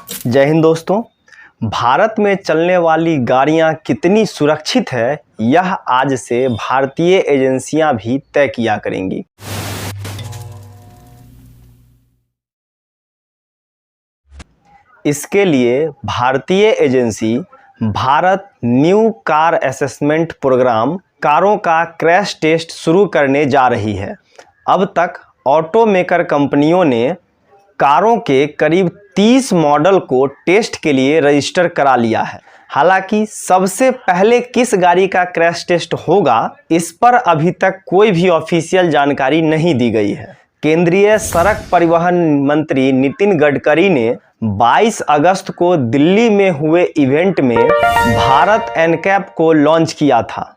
जय हिंद दोस्तों। भारत में चलने वाली गाड़ियां कितनी सुरक्षित है, यह आज से भारतीय एजेंसियां भी तय किया करेंगी। इसके लिए भारतीय agency Bharat new car assessment program कारों का क्रैश टेस्ट शुरू करने जा रही है। अब तक ऑटोमेकर कंपनियों ने कारों के करीब 30 मॉडल को टेस्ट के लिए रजिस्टर करा लिया है। हालांकि सबसे पहले किस गाड़ी का क्रैश टेस्ट होगा, इस पर अभी तक कोई भी ऑफिशियल जानकारी नहीं दी गई है। केंद्रीय सड़क परिवहन मंत्री नितिन गडकरी ने 22 अगस्त को दिल्ली में हुए इवेंट में भारत एनकैप को लॉन्च किया था।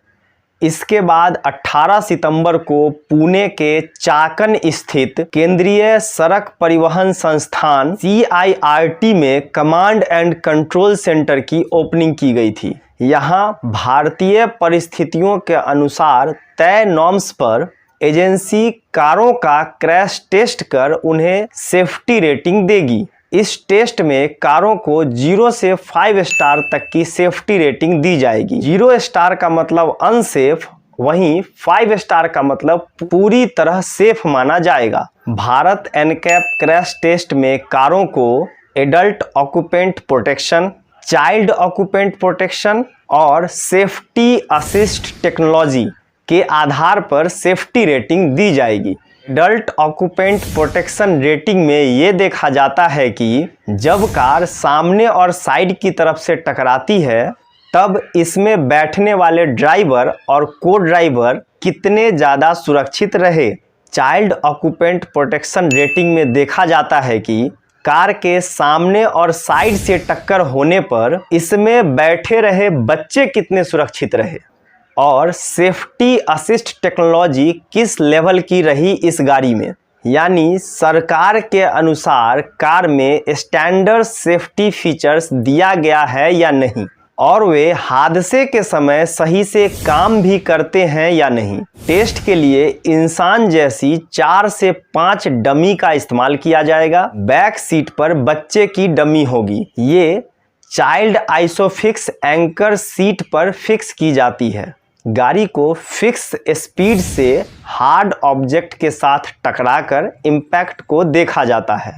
इसके बाद 18 सितंबर को पुणे के चाकन स्थित केंद्रीय सड़क परिवहन संस्थान CIRT में कमांड एंड कंट्रोल सेंटर की ओपनिंग की गई थी। यहाँ भारतीय परिस्थितियों के अनुसार तय नॉर्म्स पर एजेंसी कारों का क्रैश टेस्ट कर उन्हें सेफ्टी रेटिंग देगी। इस टेस्ट में कारों को 0 से 5 स्टार तक की सेफ्टी रेटिंग दी जाएगी। 0 स्टार का मतलब अनसेफ, वहीं 5 स्टार का मतलब पूरी तरह सेफ माना जाएगा। भारत एनकैप क्रैश टेस्ट में कारों को adult occupant protection, child occupant protection और सेफ्टी असिस्ट टेक्नोलॉजी के आधार पर सेफ्टी रेटिंग दी जाएगी। एडल्ट ऑक्यूपेंट प्रोटेक्शन रेटिंग में ये देखा जाता है कि जब कार सामने और साइड की तरफ से टकराती है, तब इसमें बैठने वाले ड्राइवर और को ड्राइवर कितने ज़्यादा सुरक्षित रहे। चाइल्ड ऑक्यूपेंट प्रोटेक्शन रेटिंग में देखा जाता है कि कार के सामने और साइड से टक्कर होने पर इसमें बैठे रहे बच्चे कितने सुरक्षित रहे और सेफ्टी असिस्ट टेक्नोलॉजी किस लेवल की रही इस गाड़ी में। यानी सरकार के अनुसार कार में स्टैंडर्ड सेफ्टी फीचर्स दिया गया है या नहीं, और वे हादसे के समय सही से काम भी करते हैं या नहीं। टेस्ट के लिए इंसान जैसी 4 से 5 डमी का इस्तेमाल किया जाएगा। बैक सीट पर बच्चे की डमी होगी। ये चाइल्ड आइसोफिक्स एंकर सीट पर फिक्स की जाती है। गाड़ी को फिक्स स्पीड से हार्ड ऑब्जेक्ट के साथ टकराकर इम्पैक्ट को देखा जाता है।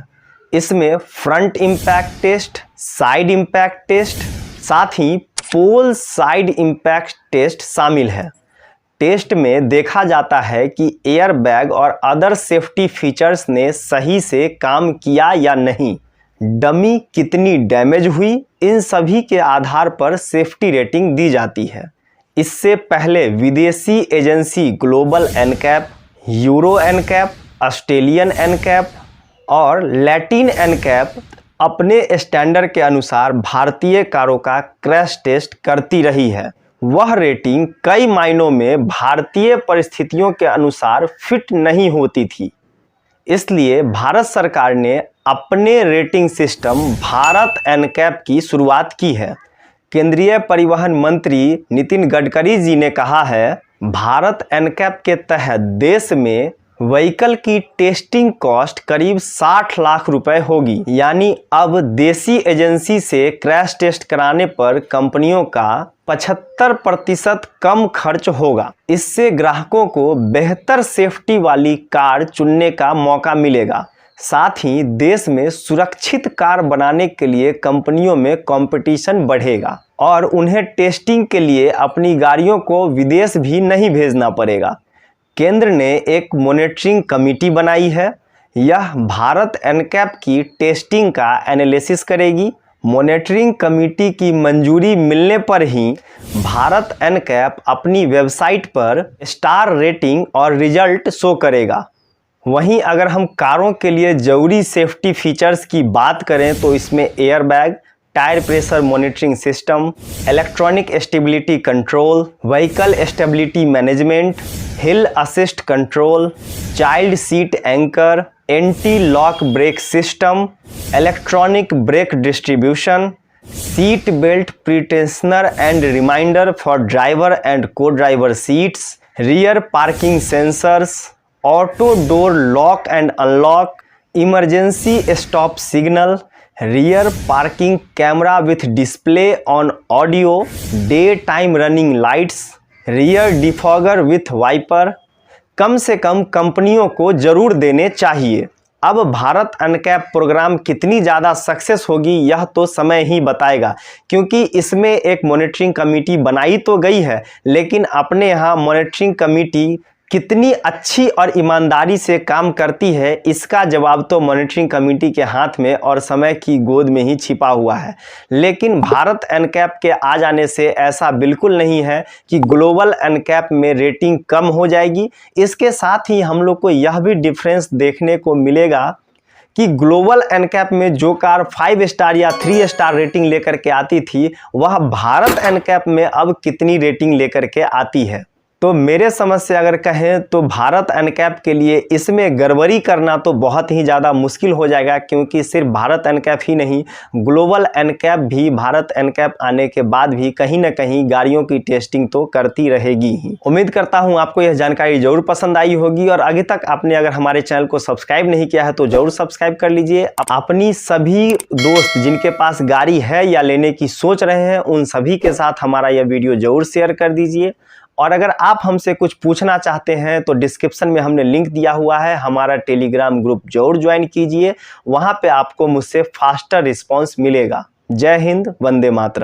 इसमें front impact test, side impact test, साथ ही पोल साइड इम्पैक्ट टेस्ट शामिल है। टेस्ट में देखा जाता है कि एयरबैग और अदर सेफ्टी फीचर्स ने सही से काम किया या नहीं, डमी कितनी डैमेज हुई, इन सभी के आधार पर सेफ्टी रेटिंग दी जाती है। इससे पहले विदेशी agency global NCAP, euro NCAP, Australian NCAP और लैटिन एनकैप अपने स्टैंडर्ड के अनुसार भारतीय कारों का क्रैश टेस्ट करती रही है। वह रेटिंग कई मायनों में भारतीय परिस्थितियों के अनुसार फिट नहीं होती थी। इसलिए भारत सरकार ने अपने रेटिंग सिस्टम भारत एनकैप की शुरुआत की है। केंद्रीय परिवहन मंत्री नितिन गडकरी जी ने कहा है, भारत एनकैप के तहत देश में व्हीकल की टेस्टिंग कॉस्ट करीब 60 लाख रुपए होगी। यानी अब देसी एजेंसी से क्रैश टेस्ट कराने पर कंपनियों का 75% कम खर्च होगा। इससे ग्राहकों को बेहतर सेफ्टी वाली कार चुनने का मौका मिलेगा। साथ ही देश में सुरक्षित कार बनाने के लिए कंपनियों में कंपटीशन बढ़ेगा और उन्हें टेस्टिंग के लिए अपनी गाड़ियों को विदेश भी नहीं भेजना पड़ेगा। केंद्र ने एक मॉनिटरिंग कमेटी बनाई है। यह भारत एनकैप की टेस्टिंग का एनालिसिस करेगी। मॉनिटरिंग कमेटी की मंजूरी मिलने पर ही भारत एनकैप अपनी वेबसाइट पर स्टार रेटिंग और रिजल्ट शो करेगा। वहीं अगर हम कारों के लिए ज़रूरी सेफ्टी फीचर्स की बात करें तो इसमें airbag, tyre pressure monitoring system, electronic stability control, vehicle stability management, hill assist control, child seat anchor, anti lock brake system, electronic brake distribution, seat belt pretensioner and reminder for driver and co driver seats, rear parking sensors, auto door lock and unlock, emergency stop signal, rear parking camera with display on audio, day time running lights, rear defogger with wiper कम से कम कंपनियों को जरूर देने चाहिए। अब Bharat uncap programme कितनी ज़्यादा सक्सेस होगी यह तो समय ही बताएगा, क्योंकि इसमें एक मॉनिटरिंग कमेटी बनाई तो गई है, लेकिन अपने यहाँ मॉनिटरिंग कमेटी कितनी अच्छी और ईमानदारी से काम करती है इसका जवाब तो मॉनिटरिंग कमेटी के हाथ में और समय की गोद में ही छिपा हुआ है। लेकिन भारत अनकैप के आ जाने से ऐसा बिल्कुल नहीं है कि ग्लोबल अनकैप में रेटिंग कम हो जाएगी। इसके साथ ही हम लोग को यह भी डिफरेंस देखने को मिलेगा कि ग्लोबल अनकैप में जो कार 5 स्टार या 3 स्टार रेटिंग लेकर के आती थी वह भारत अनकैप में अब कितनी रेटिंग लेकर के आती है। तो मेरे समझ से अगर कहें तो भारत अनकैप के लिए इसमें गड़बड़ी करना तो बहुत ही ज़्यादा मुश्किल हो जाएगा, क्योंकि सिर्फ भारत अनकैप ही नहीं ग्लोबल अनकैप भी भारत अनकैप आने के बाद भी कहीं ना कहीं गाड़ियों की टेस्टिंग तो करती रहेगी ही। उम्मीद करता हूं आपको यह जानकारी जरूर पसंद आई होगी और आगे तक आपने अगर हमारे चैनल को सब्सक्राइब नहीं किया है तो जरूर सब्सक्राइब कर लीजिए। अपनी सभी दोस्त जिनके पास गाड़ी है या लेने की सोच रहे हैं उन सभी के साथ हमारा यह वीडियो जरूर शेयर कर दीजिए। और अगर आप हमसे कुछ पूछना चाहते हैं तो डिस्क्रिप्शन में हमने लिंक दिया हुआ है, हमारा टेलीग्राम ग्रुप जरूर ज्वाइन कीजिए, वहां पे आपको मुझसे फास्टर रिस्पांस मिलेगा। जय हिंद, वंदे मातरम।